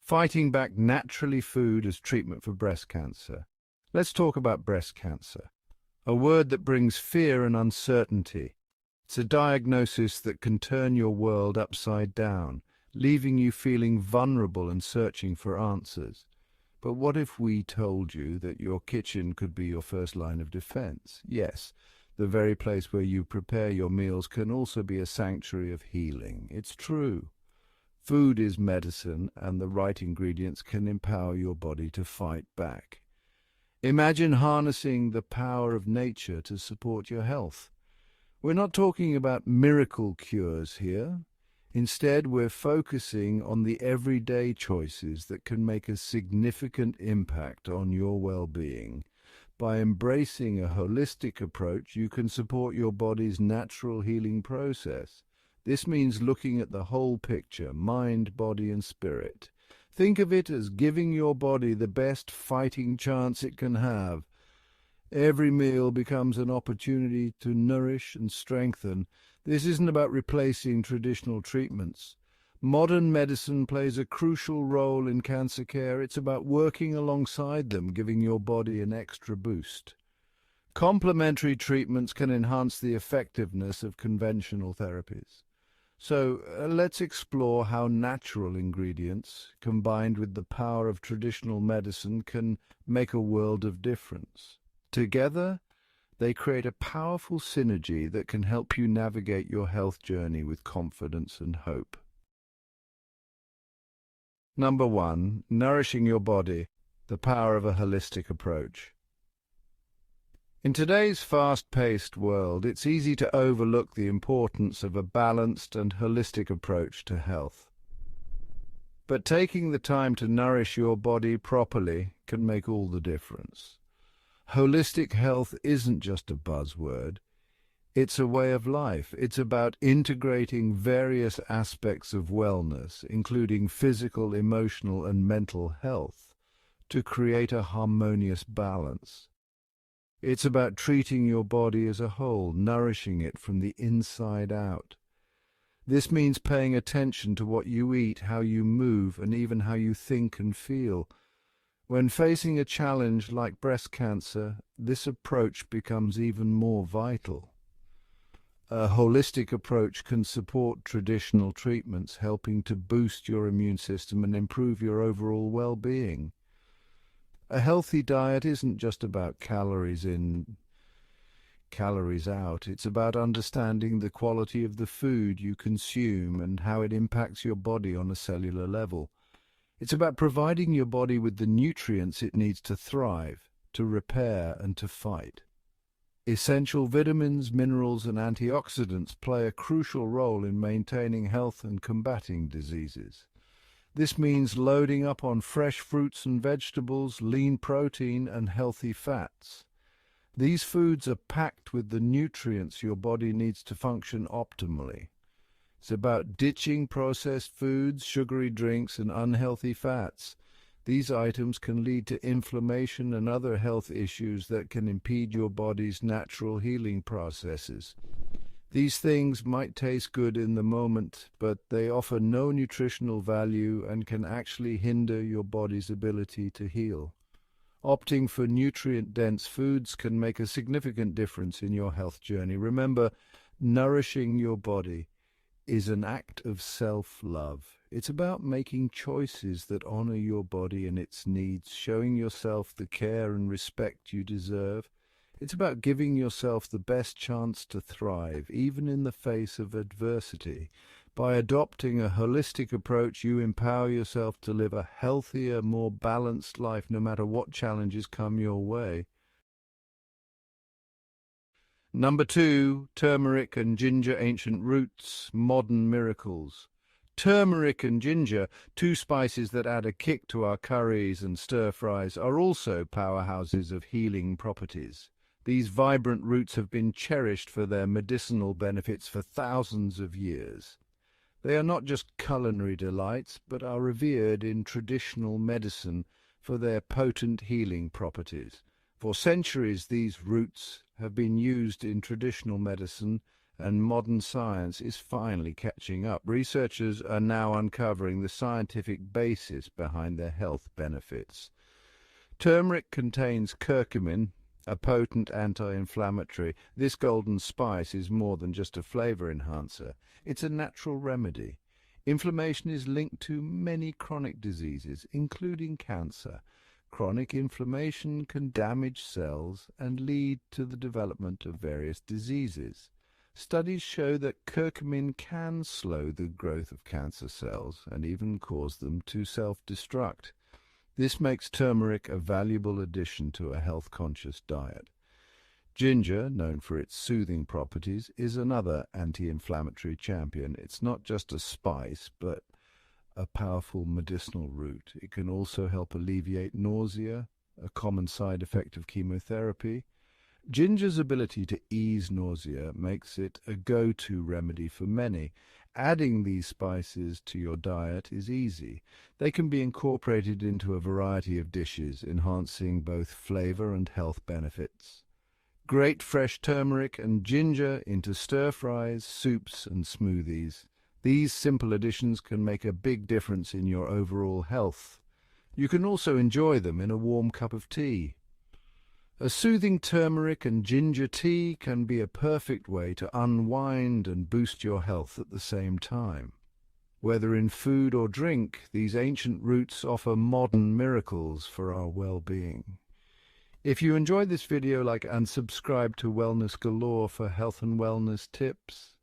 Fighting back naturally food as treatment for breast cancer. Let's talk about breast cancer, a word that brings fear and uncertainty. It's a diagnosis that can turn your world upside down, leaving you feeling vulnerable and searching for answers. But what if we told you that your kitchen could be your first line of defense? Yes, the very place where you prepare your meals can also be a sanctuary of healing. It's true. Food is medicine, and the right ingredients can empower your body to fight back. Imagine harnessing the power of nature to support your health. We're not talking about miracle cures here. Instead, we're focusing on the everyday choices that can make a significant impact on your well-being. By embracing a holistic approach, you can support your body's natural healing process. This means looking at the whole picture, mind, body, and spirit. Think of it as giving your body the best fighting chance it can have. Every meal becomes an opportunity to nourish and strengthen. This isn't about replacing traditional treatments. Modern medicine plays a crucial role in cancer care. It's about working alongside them, giving your body an extra boost. Complementary treatments can enhance the effectiveness of conventional therapies. So let's explore how natural ingredients, combined with the power of traditional medicine, can make a world of difference. Together, they create a powerful synergy that can help you navigate your health journey with confidence and hope. Number 1, nourishing your body, the power of a holistic approach. In today's fast-paced world, it's easy to overlook the importance of a balanced and holistic approach to health. But taking the time to nourish your body properly can make all the difference. Holistic health isn't just a buzzword. It's a way of life. It's about integrating various aspects of wellness, including physical, emotional, and mental health, to create a harmonious balance. It's about treating your body as a whole, nourishing it from the inside out. This means paying attention to what you eat, how you move, and even how you think and feel. When facing a challenge like breast cancer, this approach becomes even more vital. A holistic approach can support traditional treatments, helping to boost your immune system and improve your overall well-being. A healthy diet isn't just about calories in, calories out. It's about understanding the quality of the food you consume and how it impacts your body on a cellular level. It's about providing your body with the nutrients it needs to thrive, to repair, and to fight. Essential vitamins, minerals, and antioxidants play a crucial role in maintaining health and combating diseases. This means loading up on fresh fruits and vegetables, lean protein, and healthy fats. These foods are packed with the nutrients your body needs to function optimally. It's about ditching processed foods, sugary drinks, and unhealthy fats. These items can lead to inflammation and other health issues that can impede your body's natural healing processes. These things might taste good in the moment, but they offer no nutritional value and can actually hinder your body's ability to heal. Opting for nutrient-dense foods can make a significant difference in your health journey. Remember, nourishing your body is an act of self-love. It's about making choices that honor your body and its needs, showing yourself the care and respect you deserve. It's about giving yourself the best chance to thrive, even in the face of adversity. By adopting a holistic approach, you empower yourself to live a healthier, more balanced life, no matter what challenges come your way. Number 2, turmeric and ginger, ancient roots, modern miracles. Turmeric and ginger, 2 spices that add a kick to our curries and stir-fries, are also powerhouses of healing properties. These vibrant roots have been cherished for their medicinal benefits for thousands of years. They are not just culinary delights, but are revered in traditional medicine for their potent healing properties. For centuries, these roots have been used in traditional medicine and modern science is finally catching up. Researchers are now uncovering the scientific basis behind their health benefits. Turmeric contains curcumin, a potent anti-inflammatory. This golden spice is more than just a flavor enhancer. It's a natural remedy. Inflammation is linked to many chronic diseases, including cancer. Chronic inflammation can damage cells and lead to the development of various diseases. Studies show that curcumin can slow the growth of cancer cells and even cause them to self-destruct. This makes turmeric a valuable addition to a health-conscious diet. Ginger, known for its soothing properties, is another anti-inflammatory champion. It's not just a spice, but a powerful medicinal root. It can also help alleviate nausea, a common side effect of chemotherapy. Ginger's ability to ease nausea makes it a go-to remedy for many. Adding these spices to your diet is easy. They can be incorporated into a variety of dishes, enhancing both flavor and health benefits. Grate fresh turmeric and ginger into stir-fries, soups, and smoothies. These simple additions can make a big difference in your overall health. You can also enjoy them in a warm cup of tea. A soothing turmeric and ginger tea can be a perfect way to unwind and boost your health at the same time. Whether in food or drink, these ancient roots offer modern miracles for our well-being. If you enjoyed this video, like and subscribe to Wellness Galore for health and wellness tips.